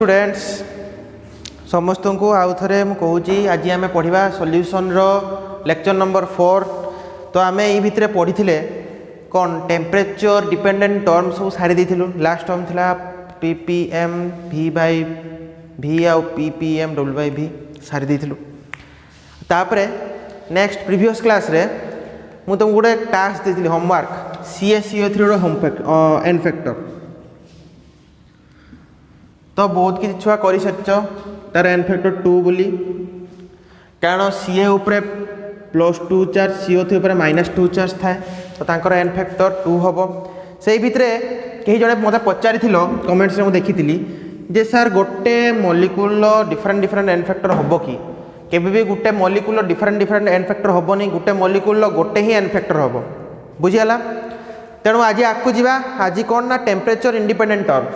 Students समस्त को आउ थे मुझे आज आम पढ़ा सॉल्यूशन रो लेक्चर नंबर 4। तो आम ये भितर पढ़ी थे कौन टेम्परेचर डिपेंडेंट टर्म सब सारी देलु। लास्ट टर्म था ppm v बाय v आउ ppm w बाय v सारी देलु। तापरे नेक्स्ट प्रीवियस क्लास रे मु तुमको गोटे टास्क देती होमवर्क CaCO3 एन फैक्टर। तो बहुत किसी छुआ कर तार एन फैक्टर 2 बोली कारण सीए उपरे +2 चार्ज CO3 उपरे -2 चार्ज थाए तो तांकर एन फैक्टर 2 हम से भितर कहीं जड़े मत पचारि कमेंट्स में देखी जे सर गोटे molecule different different n factor हम कि केबे भी गोटे molecule different different n factor हेनी गोटे मॉलिक्यूल गोटे ही एन फैक्टर हम बुझीगला। तेणु आज आगू जा आज कौन ना temperature independent term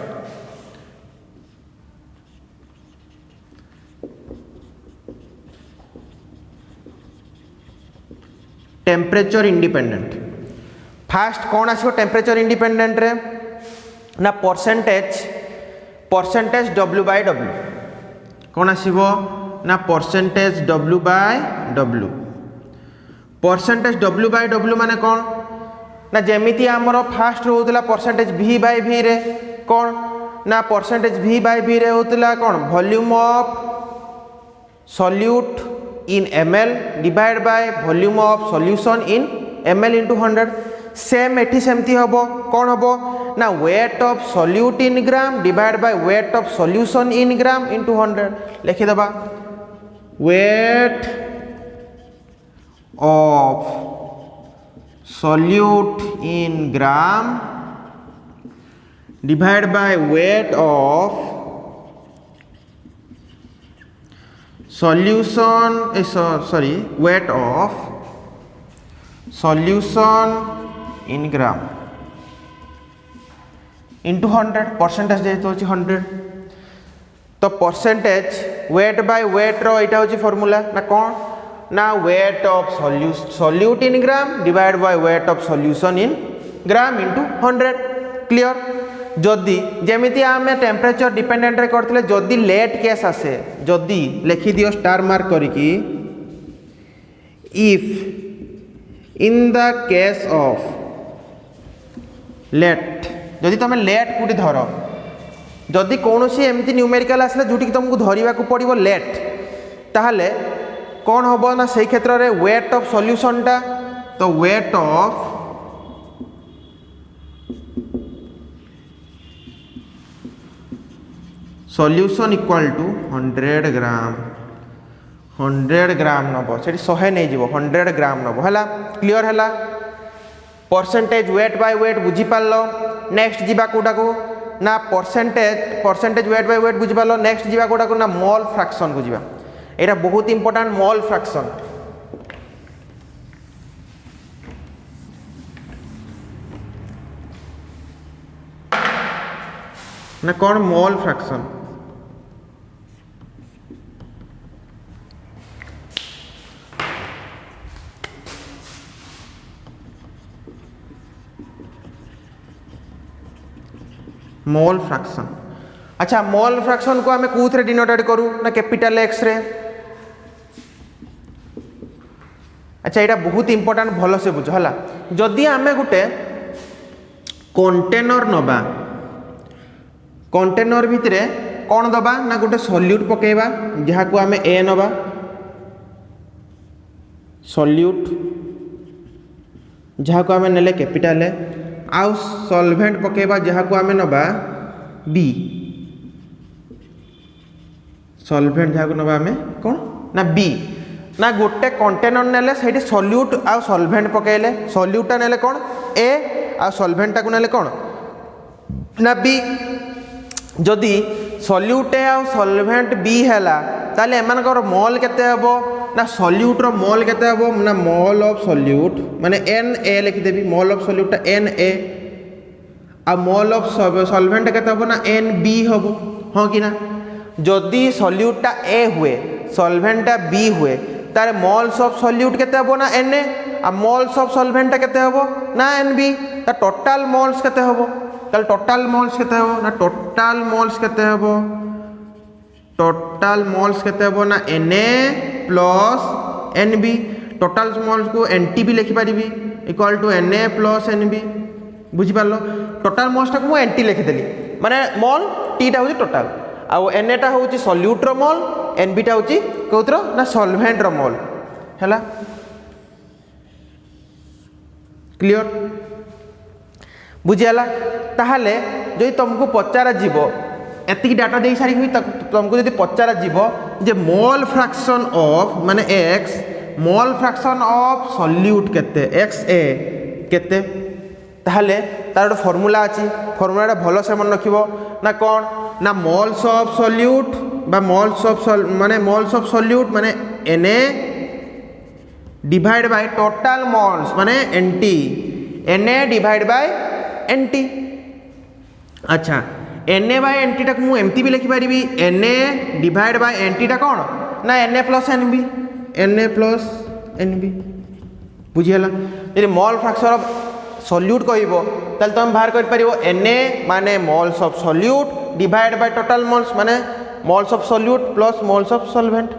temperature independent. Fast कौन आसो टेम्परेचर इंडिपेंडेंट रे ना परसेंटेज W बाय W कौन आसो ना percentage W by W। Percentage W by W माने कौन ना जेमिति आमर फास्ट होतला परसेंटेज V बाय V रे कौन ना परसेंटेज V बाय V रे होतला कौन volume of solute in ml divide by volume of solution in ml into 100। Same एठी सेमती हबो कौन हबो ना wait of solute in gram divide by weight of solution in gram into 100। लिखि दबा wait of solute in gram divide by weight of solution weight of solution in gram into 100 percentage जेहेतु होची 100 तो परसेंटेज वेट बाय वेट रो एटा होची formula ना कौन ना wait of solute in gram divide by weight of solution in gram into 100। Clear. जदि जेमिति आमे temperature dependent रे करथिले जदि लेट केस आसे जदि लिखि दियो स्टार मार्क करिकी if in the case of late जदि तुम लेट कोटी धर जदि कौन सी एमती न्यूमेरिकल आसले जोटी तुमको धरवा को पड़ो लेट ताहले कौन हम ना से क्षेत्र में वेट ऑफ सॉल्यूशन टा तो weight of solution equal to 100 gram 100 gram नब से 100 नहीं जीव 100 ग्राम नब है। क्लियर है परसेंटेज वेट बाय वेट बुझी पार। नेक्स्ट जीवा कोटा को ना परसेंटेज वेट बाय वेट बुझी पार। नेक्स्ट जीवा कोटा को ना मोल फ्रैक्शन को जीवा एटा बहुत इंपोर्टेंट मोल फ्रैक्शन ना कौन मोल फ्रैक्शन मोल फ्रैक्शन। अच्छा मोल फ्रैक्शन को आमे कोथरे डिनोटेट करू ना कैपिटल एक्स रे। अच्छा एटा बहुत इंपोर्टेंट भलो से बुझ हला जदि आमे गुटे कंटेनर नबा कंटेनर भितरे कौन दबा ना गोटे सॉल्यूट पकेबा जहाँ को आमे ए नबा सॉल्यूट जहाँ को आमे नेले कैपिटल ए आउ सॉल्वेंट पकेबा जहाँ को आमे नबा बी सॉल्वेंट जहाँ को नबा आमे कौन ना बी ना गोटे कंटेनर नेले सेठी सॉल्यूट आउ सॉल्वेंट पकेले सॉल्यूटा नेले कौन ए आ सॉल्वेंटा को नेले कौन ना बी। जदि सॉल्यूट आ सॉल्वेंट बी हैला ताले एमानकर मोल केते हबो ना सॉल्यूट रो मोल केते हबो ना मोल ऑफ सॉल्यूट माने Na लिखि देबी मोल ऑफ सॉल्यूट Na आ मोल ऑफ सॉल्वेंट केते हबो ना Nb हबो हां कि ना। जदि सॉल्यूट A हुए सॉल्वेंट B हुए तारे मोल्स ऑफ सॉल्यूट केते हबो ना Na आ मोल्स ऑफ सॉल्वेंट केते हबो ना Nb ता टोटल मोल्स केते हबो ताले टोटल मोल्स केते हबो ना टोटल मोल्स केते हबो टोटाल मोल्स केते हबो ना Na plus Nb total moles को Nt भी लिखि परिबी equal to Na plus Nb बुझि पारलो टोटाल मोल्स टा को मु Nt लिखि देली माने मोल T टा होची टोटाल आ Na टा होची सॉल्यूट रो मोल Nb टा होची कोउतरो ना सॉल्वेंट रो मोल हैला क्लियर बुझियाला ताहले जदि तुमको पचारा जीवो एतिक डाटा दे सारी हुई तुमको जदि पचारा जीवो जे मोल फ्रैक्शन ऑफ माने x mole fraction of solute केते XA केते ताहले तार एक फार्मूला अछि फार्मूलाटा भलो से मन रखिबो ना कोन ना मोल्स ऑफ सॉल्यूट बा मोल्स ऑफ माने मोल्स ऑफ सॉल्यूट माने Na divide by total moles माने Nt Na divide by Nt अच्छा Na बाय Nt टाक मु एमती भी लिखि परिबी Na डिवाइड बाय Nt टा कोन ना Na plus Nb Na plus Nb बुझियला यदि मोल फ्रैक्शन ऑफ सॉल्यूट कहइबो तल तुम बाहर कर परिबो Na माने moles of solute divide by total moles माने moles of solute plus moles of solvent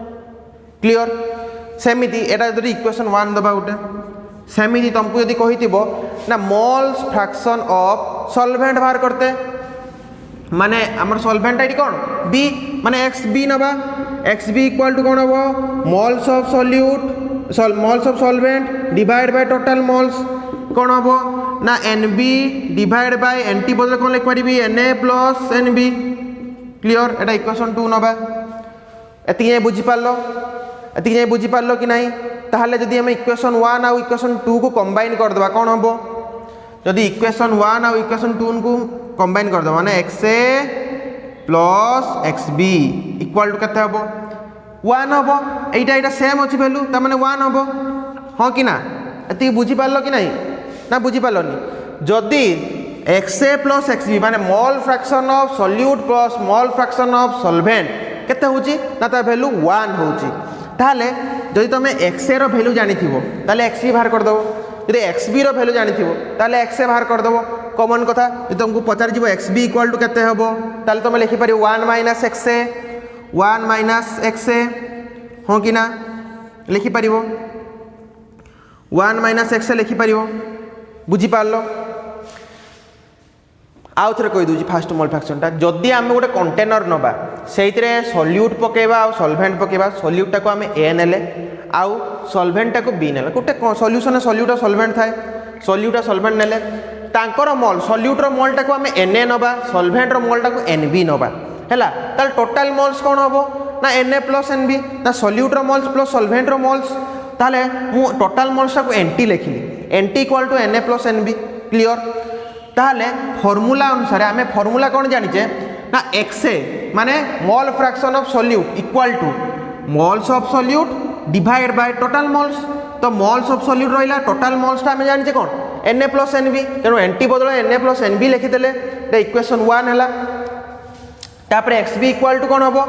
clear सेमिति एटा जदि इक्वेशन 1 दबा उटे सेमिति तुमको यदि कहितिबो ना मोल्स फ्रैक्शन ऑफ सॉल्वेंट बाहर करते माने हमर सॉल्वेंट आइडी कोन B माने XB नबा XB इक्वल टू कोन हबो moles of solute moles of solvent divide by total moles कोन हबो ना NB डिवाइड बाय Nt बदले कोन लिख परिबी Na प्लस Nb क्लियर एटा इक्वेशन 2 नबा एतिके बुझि पारलो एतिके बुझि पारलो कि नाही ताहले जदि हम इक्वेशन 1 और इक्वेशन 2 को कंबाइन कर दबा कोन हबो जदि इक्वेशन 1 और इक्वेशन 2 को कंबाइन कर दबा माने XA plus XB equal to केते हबो 1 हबो एटा एटा सेम अछि वैल्यू त माने 1 हबो हां कि ना एति बुझि पारलो कि नाही ना बुझि पारलोनी जदि XA प्लस XB माने mole fraction of solute plus mole fraction of solvent केते होची ना ता वैल्यू 1 होची ताहले जदि तुम XA रो वैल्यू जानि थिबो ताले XB बाहर कर दबो जदि XB रो वैल्यू जानि थिबो ताले XA बाहर कर दबो कॉमन कथा जदि तुमको पचार जीवो XB इक्वल टू केते हबो ताले तुम लिखि पारियो 1 माइनस XA 1 माइनस XA हो कि ना लिखि पारियो 1 माइनस XA लिखि पारियो बुझी पारलो आउ थरे कहि दूची फास्ट मोल फ्रैक्शन टा जदि आमे गोटे कंटेनर नबा सेइतरे सॉल्यूट पकेबा आ सॉल्वेंट पकेबा सॉल्यूट टा को आमे A नेले आउ सॉल्वेंट टा को B नेले गोटे सॉल्यूशन सॉल्यूट और सॉल्वेंट थाए सॉल्यूट और सॉल्वेंट नेले तांकर मोल सॉल्यूट रो मोल टा को आमे Na नबा सॉल्वेंट रो मोल टा को Nb नबा हैला ताल टोटल मोल्स कोन हबो ना Na प्लस Nb ना सॉल्यूट रो मोल्स प्लस सॉल्वेंट रो मोल्स ताले मु टोटल मोल्स टा को Nt लिखिली Nt equal to Na plus Nb clear ताहले फार्मूला अनुसार आमे फार्मूला कोन जानिचे ना XA माने mole fraction of solute equal to moles of solute divide by total moles तो मोल्स ऑफ सॉल्यूट रहिला टोटल मोल्स ता आमे जानिचे कोन Na प्लस Nb तेनो Nt बदले Na प्लस Nb लिखि देले ते इक्वेशन 1 हैला तापरे XB इक्वल टू कोन हबो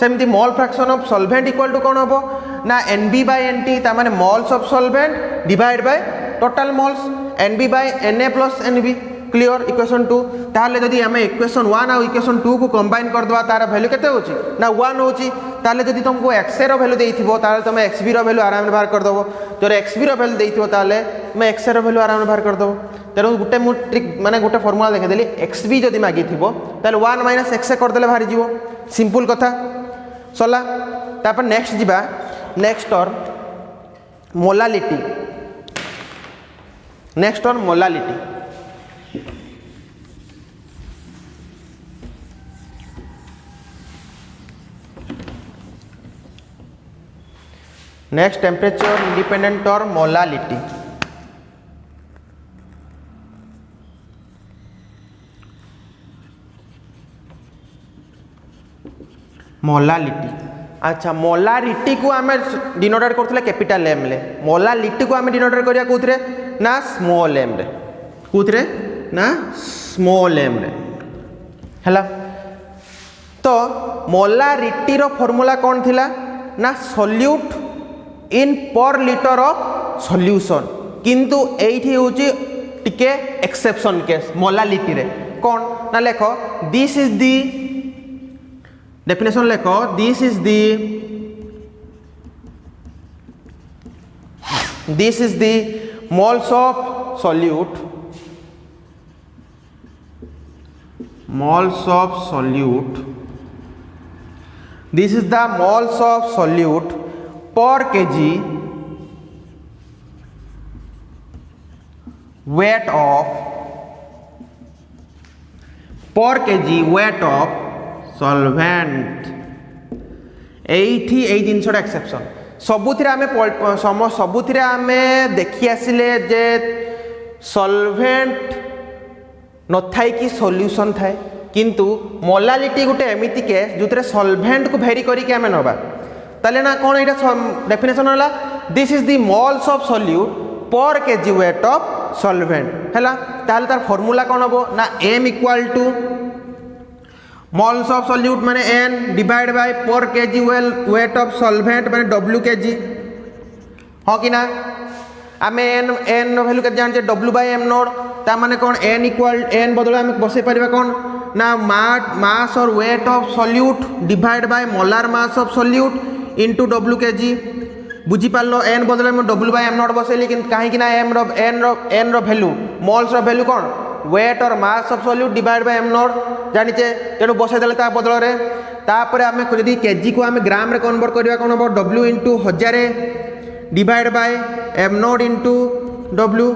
सेमति mole fraction of solvent equal to कोन हबो ना Nb बाय Nt ता माने moles of solvent divide by total moles Nb by Na plus Nb clear equation 2 ताहले जदि हमें इक्वेशन 1 और इक्वेशन 2 को कंबाइन कर दवा तार वैल्यू केते होची ना 1 होची ताहले जदि तुमको XA रो वैल्यू देइथिबो ताहले तुम XB रो वैल्यू आराम रे बाहर कर दबो जरे XB रो वैल्यू देइथिबो ताहले मैं XA रो वैल्यू आराम रे बाहर कर दबो तेरो गुटे मु ट्रिक माने गुटे फार्मूला देखै देली XB जदि मागी थिबो ताहले 1 माइनस XA कर देले बाहर जीवो सिंपल कथा सला तापर नेक्स्ट जिबा नेक्स्ट और मोलालिटी नेक्स्ट और मोलालिटी नेक्स्ट टेम्परेचर इंडिपेंडेंट और मोलालिटी मोलालिटी अच्छा मोलारिटी को आम डिनोटेट करथिले कैपिटल एम ले मोलालिटी को आम डिनोटेट करिया कोथरे ना स्मॉल एम रे कोथरे ना स्मॉल एम रे हैला तो मोलारिटी रो फार्मूला कौन थिला ना solute in per litre of solution किंतु एठी होची टिके एक्सेप्शन केस मोलालिटी रे कौन ना लेखो दिस इज डेफिनेशन लेखो this is the moles of solute this is the moles of solute per kg weight of solvent एई जिनसटा एक्सेप्शन सबुथिरे आमे देखी आसिले जे सॉल्वेंट न थाई कि सॉल्यूशन थाए किंतु मोलालिटी गोटे एमिति केस जो सॉल्वेंट को भेरी करिके आमे नबा ताले ना कोन एटा डेफिनेशन होला this is the moles of solute पर केजी वेट ऑफ सॉल्वेंट हैला ताले तार फार्मूला कोन हबो ना m equal to moles of solute माने n divide by per KG weight of solvent माने w केजी हो कि ना आमे n नो वैल्यू के जानचे w बाय m नोड ता माने कोन n इक्वल n बदले आमे बसे परिबा कोन ना मास और weight of solute divide bye molar mass of solute into w KG बुझी पालो n बदले में w बाय m नोड बसेली किन काहे कि ना n रो वैल्यू मोल्स रो वैल्यू कोन weight or mass of solute divide by m nought जानिचे तेणु बसई देले ता बदल रे तापर आमे यदि केजी को आमे ग्राम रे कन्वर्ट करबा कोन हो w into 1000 divide by m node into w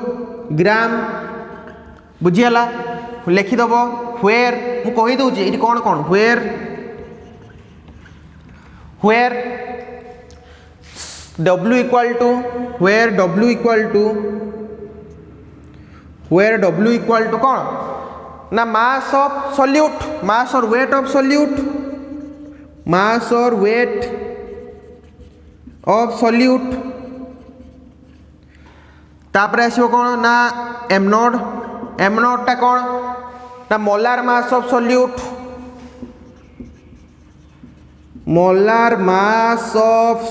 ग्राम बुझियाला लिखि दबो व्हेयर मु कहि दउची इटी कोन कोन व्हेयर w इक्वल टू कोन ना मास ऑफ सॉल्यूट मास और वेट ऑफ सॉल्यूट तापर आसो कोन ना m नोड टा कोन ना मोलार मास ऑफ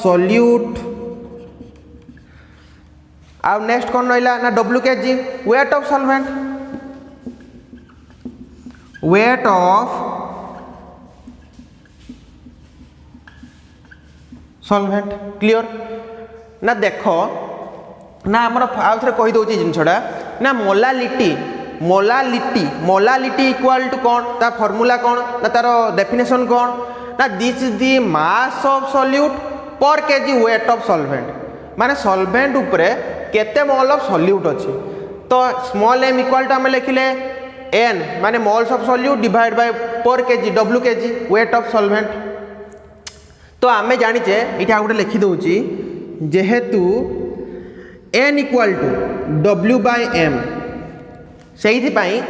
सॉल्यूट आ नेक्स्ट कोन रहिला ना w KG weight of solvent clear ना देखो ना आमर आउ थे कही दउची जिनछडा ना मोलालिटी इक्वल टू कोन ता फार्मूला कोन ना तार डेफिनेशन कोन ना this is the mass of solute पर केजी वेट ऑफ सॉल्वेंट माने सॉल्वेंट ऊपर केते मोल ऑफ सॉल्यूट अछि तो स्मॉल m इक्वल टू हम लिखिले n माने moles of solute divide by per KG w KG weight of solvent तो आमे जानिचे इटा गोटे लिखि दउची जेहेतु n equal to w by m सेही पाई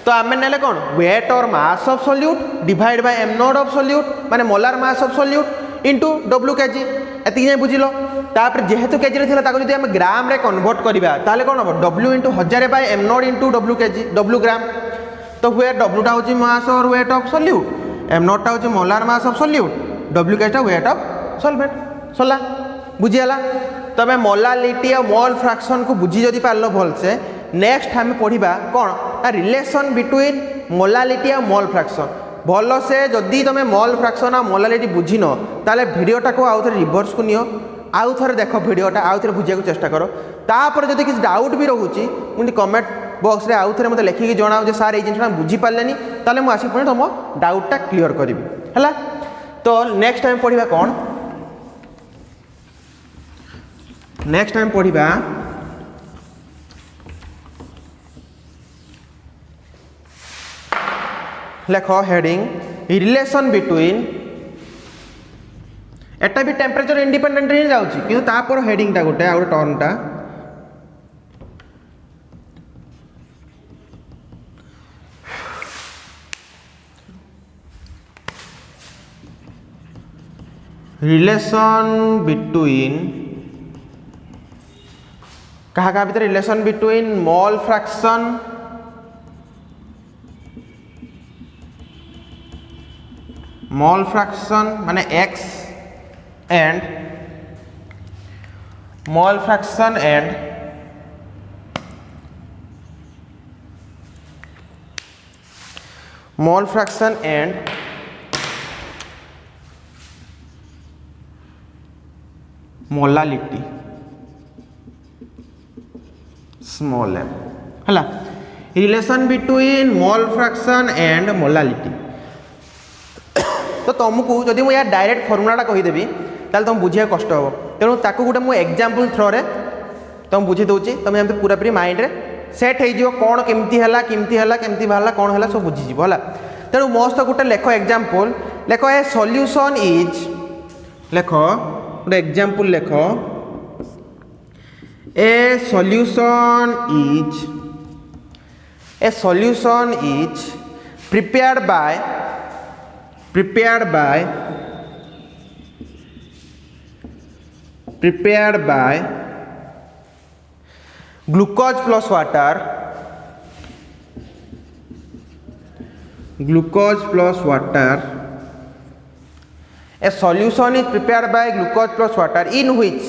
तो आमे नेले कोन weight or mass of solute divide by m nought of solute माने molar mass of solute into w KG एति जे बुझिलो तापर जेहेतु केजी रे थिला ताको जदि हम ग्राम रे कन्वर्ट करिबा ताले कोन हो w into 1000 by m node into w KG w gram तो वेट w टा होची मास और weight of solute m node टा होची molar mass of solute w KG टा वेट ऑफ सॉल्वेंट सला बुझियाला तबे मोलालिटी और मोल फ्रैक्शन को बुझी जदि पारलो भल से नेक्स्ट हम पढ़िबा कोन रिलेशन बिटवीन मोलालिटी और मोल फ्रैक्शन भल से जदि तुम मोल फ्रैक्शन और मोलालिटी बुझिन ताले वीडियोटा को आउ थे रिवर्स को नियो आउ थे देख वीडियोटा आउ थे बुझे चेष्टा करो तापर जदि किसी डाउट भी रोचे मुझे कमेंट बॉक्स रे आउ थे मते लिखिकी जणाओ जे सर ये जिनसा बुझी पारलेनी ताले मु आसी पुणी तुम डाउटटा क्लियर करी है तो नेक्स्ट टाइम पढ़िबा कोन नेक्स्ट टाइम पढ़िबा लेख हेडिंग रिलेशन बिटवीन एटा भी टेम्परेचर इंडिपेंडेंट ही जाउची किंतु तापर हेडिंग टा गोटे आ गोटे टर्म टा रिलेशन बिटवीन कहा कहा भीतर रिलेशन बिटवीन मोल फ्रैक्शन माने x and mole fraction and molality small m हला relation between mole fraction and molality. तो तुमको जदि मुझे डायरेक्ट फर्मुलाटा कहीदेवी ताल तुम बुझे कष्ट हे तेणु ताकू गोटे मुझे एग्जांपल थ्रो रे तुम बुझे दूसरी तुम एम पूरा पूरी माइंड रे सेट हो कौन केमती केमती बाहर कौन है सब बुझीज है। तेणु मस्त गोटे लेख एग्जांपल लेख ए सॉल्यूशन इज लेख गोटे एग्जांपल लेख ए solution is prepared by glucose plus water a solution is prepared by glucose plus water in which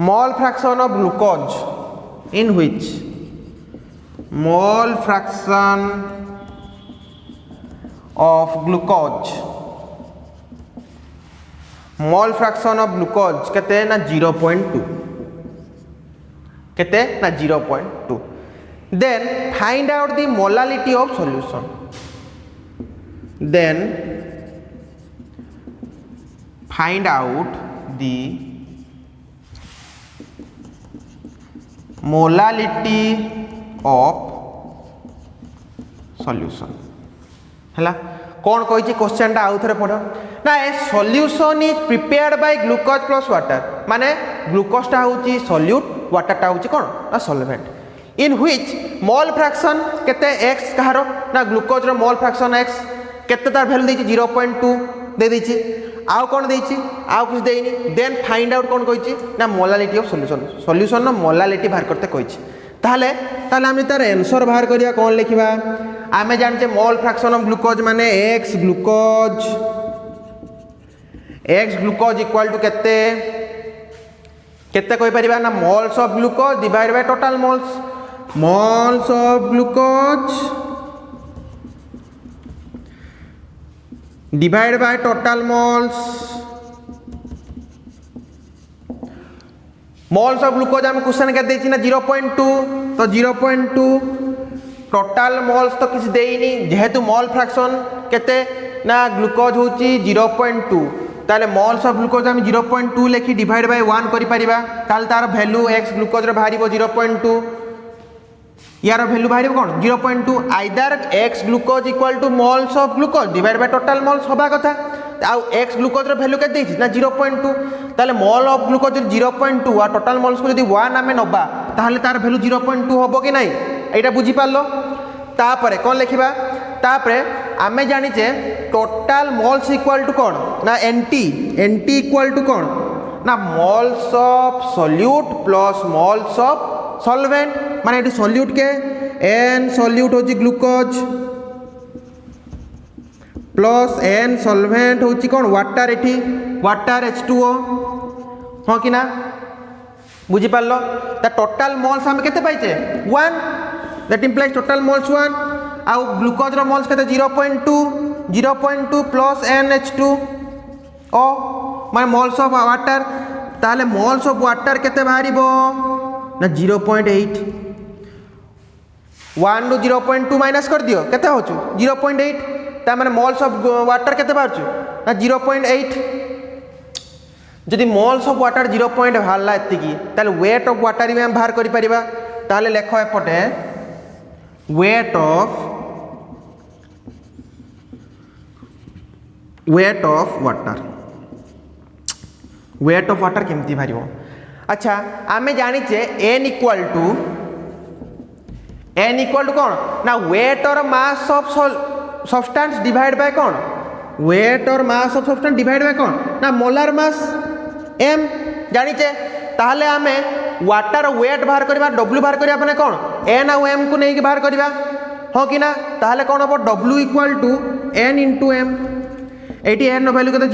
mole fraction of glucose mole fraction of glucose केते ना 0.2 केते ना 0.2 then find out the molality of solution find out the molality of solution हला कौन कही question टा आउ थे पढ़ ना a solution is prepared by glucose plus water माने ग्लूकोजटा हूँ सॉल्यूट वाटरटा हूँ कौन ना solvent in which mole fraction केते x कहार ना ग्लूकोज रो मोल फ्रैक्शन x केते तार वैल्यू देछि 0.2 दे देछि आउ कौन देछि आउ कुछ देइनी देन फाइंड आउट कौन कही ना मोलालिटी ऑफ सॉल्यूशन नो मोलालिटी बाहर करते कही ताहले आम तार आंसर बाहर करिया कौन लिखिबा आमे जानचे मोल फ्रैक्शन ऑफ ग्लूकोज माने x ग्लूकोज इक्वल टू केते केते कहि परिबा ना moles of glucose divide by total moles of glucose divide by total moles of glucose हम क्वेश्चन के देछि ना 0.2 तो 0.2 टोटल मोल्स तो किसी देनी जेहेतु मोल फ्रैक्शन केते ना ग्लूकोज होची 0.2 ताले मोल्स ऑफ ग्लूकोज हम 0.2 लेखि डिवाइड बाय 1 करि परिबा ताल तार वैल्यू x ग्लूकोज रो भारिबो 0.2 यार वैल्यू भारिबो कोन 0.2 either x glucose equal to moles of glucose divide by total moles होबा कथा आउ x ग्लूकोज रो वैल्यू केते देछि ना 0.2 ताले मोल ऑफ ग्लूकोज 0.2 आ टोटल मोल्स को यदि 1 आमे नबा ताहले तार वैल्यू 0.2 होबो कि नहीं एटा बुझी पालो तापरे कौन लिखिबा तापरे आमे जानिचे टोटल मोल्स इक्वल टू कौन ना एनटी इक्वल टू कौन ना moles of solute plus moles of solvent माने एटी सॉल्यूट के n सॉल्यूट होची ग्लूकोज प्लस n सॉल्वेंट होची कौन वाटर एटी वाटर H2O हाँ कि ना बुझी पारलो ता टोटल मोल्स हम केते पाइचे 1 दैट इंप्लाइज टोटल मोल्स 1 आउ ग्लूकोज रो मोल्स केते 0.2 प्लस NH2O माने मोल्स ऑफ वाटर ताले मोल्स ऑफ वाटर केते बाहरिबो ना 0.8 1 नु 0.2 माइनस कर दियो केते होचु 0.8 ता माने मोल्स ऑफ वाटर केते बाहरचु ना 0.8 जदि मोल्स ऑफ वाटर 0. बाहरला एतिकी ताले वेट ऑफ वाटर भी हम बाहर करि परिबा ताले लेखो एपटे वेट ऑफ वाटर केमती बाहरिबो अच्छा आमे जानिचे n इक्वल टू कौन ना wait or mass of substance divide by कौन wait or mass of substance divide by कौन ना मोलार मास m जानिचे ताहले आमे वाटर वेट बाहर करबा w बाहर करबा माने कौन n और m को नहीं के बाहर करबा हो कि ना ताहले कौन हो w equal to n into m एटी n वैल्यू केते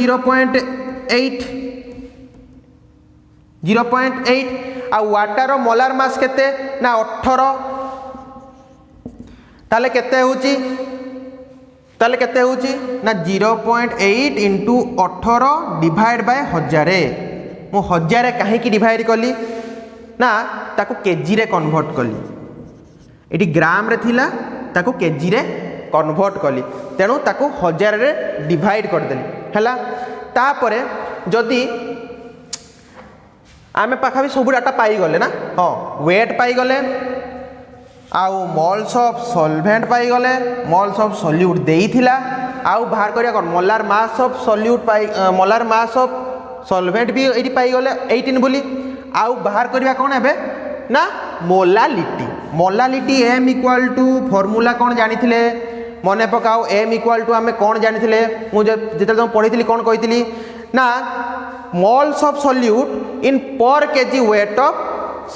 0.8 आ वाटर मोलार मास केते ना 18 ताले केते होची ताले केते होची ना 0.8 इंटू 18 डिवाइड बाय 1000 मु 1000 कहीं की डिवाइड कली ना ताको केजी रे कन्वर्ट कली एटी ग्राम रे थिला ताको केजी रे कन्वर्ट कली तेणु ताको 1000 रे डिवाइड कर देली हैला तापरे जदी आमे पाखा भी सब डाटा पाई गले ना हाँ वेट पाई गले आउ मॉल्स ऑफ सॉल्वेंट पाई गले मॉल्स ऑफ सॉल्यूट देइथिला आउ बाहर करिया कोन मोलार मास ऑफ सॉल्यूट पाई मोलार मास ऑफ सॉल्वेंट भी एटी पाई गले 18 बोली आउ बाहर करिया कोन हेबे ना molality m equal to formula कोन जानिथिले मने पकाओ m इक्वल टू आमे कोन जानिथिले मु जेते तुम पढिथिली कोन कहिथिली ना moles of solute in per KG weight of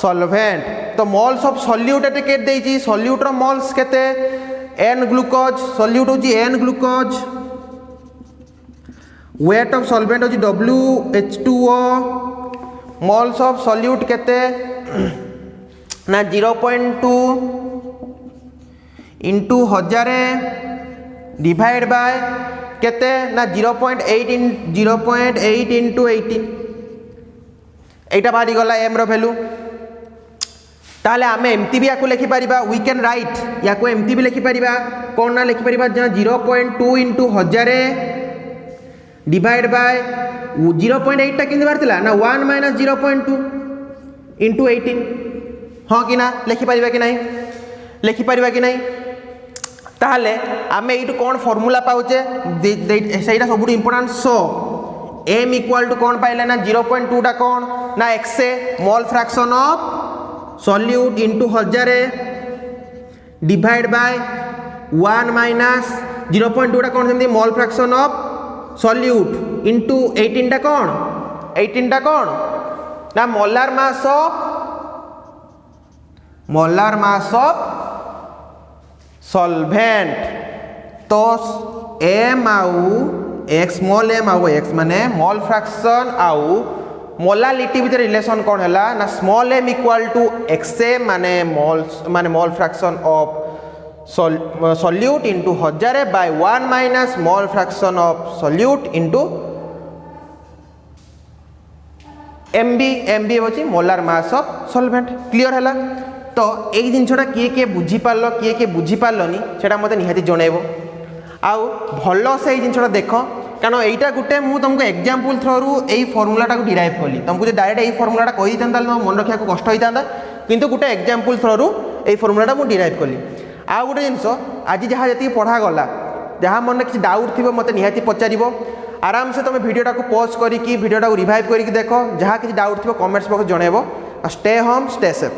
solvent तो मोल्स ऑफ सॉल्यूट एटे केट देइची सॉल्यूट रो मोल्स केते n ग्लूकोज सॉल्यूट होची n glucose weight of solvent होची WH2O मोल्स ऑफ सॉल्यूट केते ना 0.2 इंटू 1000 डिवाइड बाय केते ना 0.8 इंटू 18 एटा बाहरी गला m रो वैल्यू ताले आमे एमती भी याकू लिखि परिबा वी कैन राइट याकू एमती भी लिखि परिबा कोन ना लिखि परिबा 0.2 इंटू 1000 डिवाइड बाय 0.8 टा किंदी बारतिला ना 1 माइनस 0.2 इंटू 18 हाँ कि ना लिखि परिबा कि नहीं लिखि परिबा कि नहीं ताले आमे एटू कोन फार्मूला पाउचे सेटा सबुट important so m equal to कोन पाइले ना 0.2 टा कोन ना x mole fraction of solute into 1000 divide by 1 minus 0.2 टा कोन सेमती mole fraction of solute into 18 टा कोन ना मोलार मास ऑफ सॉल्वेंट तो m आउ x स्मॉल m आउ x माने मोल फ्रैक्शन आउ मोलालिटी भितर रिलेशन कौन है ना small m equal to x माने mole fraction of solute into 1000 by 1 minus mole fraction of solute into MB होची molar mass of solvent clear है तो यही जिनटा किए बुझी पार्ल किए बुझी पार्लनी सेटा मते निहाती जणैबो आउ भल से जिनटा देख कारण यहीटा गोटे मुझे तुमको एग्जाम्पल थ्रू यही फर्मूलाटा को डिराइव कली तुमको जो डायरेक्ट यही फर्मूलाटा कही था तुम मन रखा कष्ट होता किंतु गोटे एग्जाम्पल थ्रू यही फर्मूलाटा मुझे डिराइव कली आउ गोटे जिनस आज जहाँ जी पढ़ागला जहाँ मन किसी डाउट थी मत निहाती पचार आराम से तुम भिडियोटा को पॉज करके भिडियोटा को रिवाइव करके देख जहाँ किसी डाउट थी कमेंट्स बॉक्स जनइब स्टे होम स्टे सेफ।